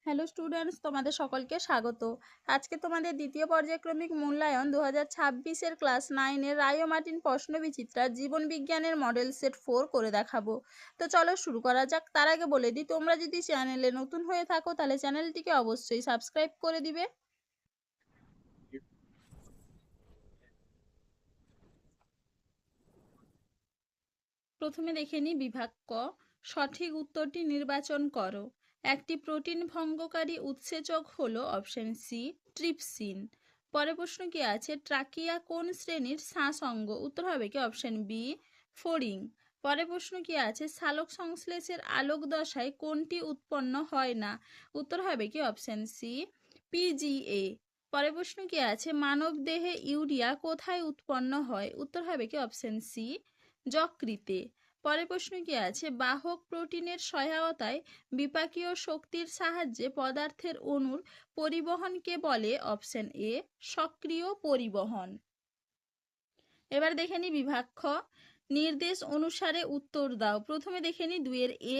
Hello students, তোমাদের সকলকে স্বাগত। আজকে তোমাদের দ্বিতীয় পর্যায়ক্রমিক মূল্যায়ন 2026-এর ক্লাস 9-এর রায় ও মার্টিন প্রশ্নবিচিত্রার জীবন বিজ্ঞানের মডেল সেট 4 করে দেখাবো। তো চলো শুরু করা যাক। তার আগে বলে দিই, তোমরা যদি চ্যানেলে নতুন হয়ে থাকো তাহলে চ্যানেলটিকে অবশ্যই সাবস্ক্রাইব করে দিবে। প্রথমে দেখে নিই বিভাগ ক। সঠিক উত্তরটি নির্বাচন করো। একটি প্রোটিন ভঙ্গকারী উৎসেচক হলো অপশন সি ট্রিপসিন। পরের প্রশ্ন কি আছে, ট্রাকিয়া কোন শ্রেণীর শ্বাস অঙ্গ? উত্তর হবে কি অপশন বি ফোরিং। পরের প্রশ্ন কি আছে, সালোক সংশ্লেষের আলোক দশায় কোনটি উৎপন্ন হয় না? উত্তর হবে কি অপশন সি পিজিএ। পরের প্রশ্ন কি আছে, মানব দেহে ইউরিয়া কোথায় উৎপন্ন হয়? উত্তর হবে কি অপশন সি যকৃতে। পরের প্রশ্ন কি আছে, বাহক প্রোটিনের সহায়তায় বিপাকীয় শক্তির সাহায্যে পদার্থের অণুর পরিবহনকে বলে? অপশন এ সক্রিয় পরিবহন। এবার দেখে নি বিভাগ খ। নির্দেশ অনুসারে উত্তর দাও। প্রথমে দেখে নি 2-এর এ।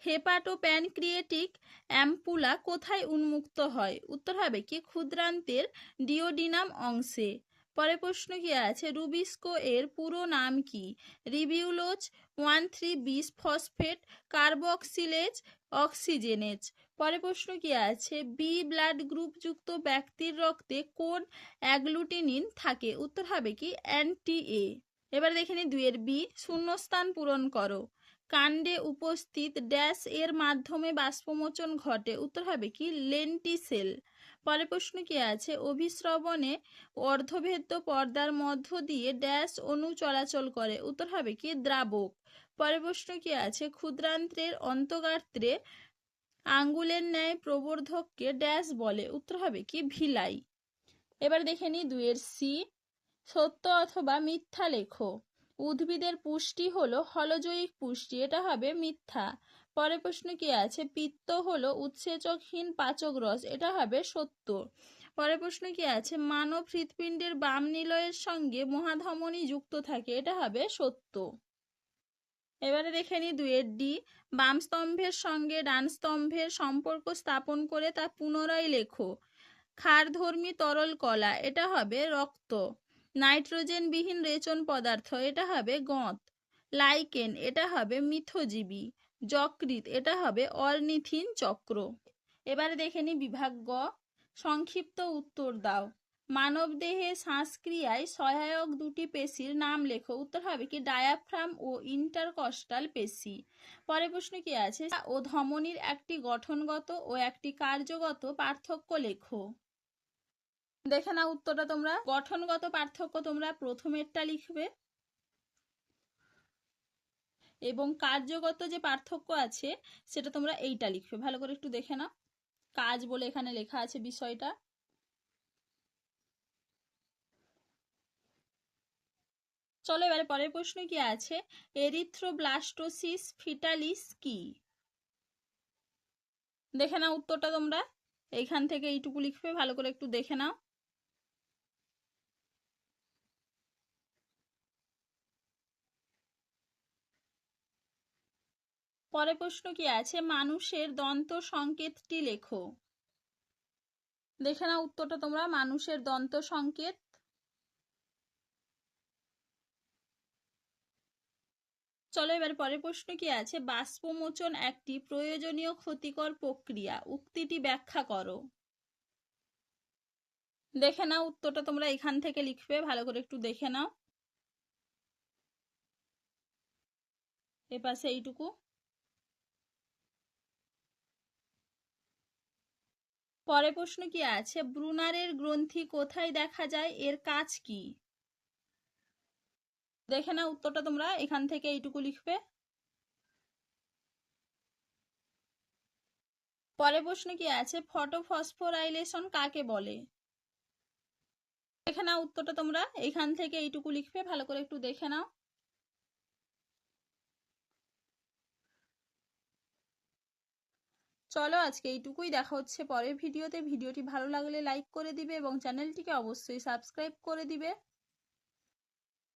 হেপাটোপ্যানক্রিয়েটিক অ্যাম্পুলা কোথায় উন্মুক্ত হয়? উত্তর হবে কি ক্ষুদ্রান্তের ডিওডিনাম অংশে। পরে প্রশ্ন কি আছে, রুবিস্কো এর পুরো নাম কি? রিবিউলোজ 1,3 বিস ফসফেট কার্বক্সিলেজ অক্সিজেনেজ। পরে প্রশ্ন কি আছে, বি ব্লাড গ্রুপ যুক্ত ব্যক্তির রক্তে কোন অ্যাগ্লুটিনিন থাকে? উত্তর হবে কি অ্যান্টি-এ। এবার দেখে নি 2-এর বি। শূন্যস্থান পূরণ করো। কাণ্ডে উপস্থিত ড্যাশ এর মাধ্যমে বাষ্পমোচন ঘটে? উত্তর হবে কি লেন্টিসেল। পরে প্রশ্ন কি আছে, অভিস্রবণে অর্ধভেদ্য পর্দার মধ্য দিয়ে ড্যাশ অণু চলাচল করে? উত্তর হবে কি দ্রাবক। পরে প্রশ্ন কি আছে, ক্ষুদ্রান্ত্রের অন্তঃগাত্রে আঙ্গুলের ন্যায় প্রবর্ধককে ড্যাশ বলে? উত্তর হবে কি ভিলাই। এবার দেখে নি 2-এর সি। সত্য অথবা মিথ্যা লেখো। উদ্ভিদের পুষ্টি হলো হলজৈবিক পুষ্টি, এটা হবে মিথ্যা। পরের প্রশ্ন কি আছে, পিত্ত হলো উৎসেচকহীন পাচক রস, এটা হবে সত্য। পরের প্রশ্ন কি আছে, মানব হৃৎপিণ্ডের বাম নিলয়ের সঙ্গে মহাধমনী যুক্ত থাকে, এটা হবে সত্য। এবারে দেখে নি 2-এর ডি। বাম স্তম্ভের সঙ্গে ডান স্তম্ভের সম্পর্ক স্থাপন করে তা পুনরায় লেখো। ক্ষারধর্মী তরল কলা, এটা হবে রক্ত। নাইট্রোজেন বিহীন রেচন পদার্থ, এটা হবে গঁত। লাইকেন, এটা হবে মিথজীবী। যকৃৎ, এটা হবে অর্নিথিন চক্র। এবারে দেখে নি বিভাগ গ। সংক্ষিপ্ত উত্তর দাও। মানব দেহে শ্বাসক্রিয়ায় সহায়ক দুটি পেশির নাম লেখো। উত্তর হবে কি ডায়াফ্রাম ও ইন্টারকস্টাল পেশি। পরে প্রশ্ন কি আছে, ও ধমনীর একটি গঠনগত ও একটি কার্যগত পার্থক্য লেখো। দেখে নাও উত্তরটা তোমরা। গঠনগত পার্থক্য তোমরা প্রথমেরটা লিখবে, এবং কার্যগত যে পার্থক্য আছে সেটা তোমরা এইটা লিখবে। ভালো করে একটু দেখে নাও, কাজ বলে এখানে লেখা আছে বিষয়টা। চলো এবারে পরের প্রশ্ন কি আছে, এরিথ্রোব্লাস্টোসিস ফিটালিস কি? দেখে নাও উত্তরটা তোমরা। এইখান থেকে এইটুকু লিখবে, ভালো করে একটু দেখে নাও। পরের প্রশ্ন কি আছে, মানুষের দন্ত সংকেতটি লেখো। দেখে নাও উত্তরটা তোমরা, মানুষের দন্ত সংকেত। চলো এবার পরের প্রশ্ন কি আছে, বাষ্পমোচন একটি প্রয়োজনীয় ক্ষতিকর প্রক্রিয়া, উক্তিটি ব্যাখ্যা করো। দেখে নাও উত্তরটা তোমরা এখান থেকে লিখবে, ভালো করে একটু দেখে নাও। এপাশে এইটুকু। পরের প্রশ্ন কি আছে, ব্রুনারের গ্রন্থি কোথায় দেখা যায়, এর কাজ কি? দেখে নাও উত্তরটা তোমরা এখান থেকে এইটুকু লিখবে। পরের প্রশ্ন কি আছে, ফটোফসফোরাইলেশন কাকে বলে? দেখে নাও উত্তরটা তোমরা এখান থেকে এইটুকু লিখবে, ভালো করে একটু দেখে নাও। চলো আজকে এইটুকুই, দেখা হচ্ছে পরের ভিডিওতে। ভিডিওটি ভালো লাগলে লাইক করে দিবে এবং চ্যানেলটিকে অবশ্যই সাবস্ক্রাইব করে দিবে।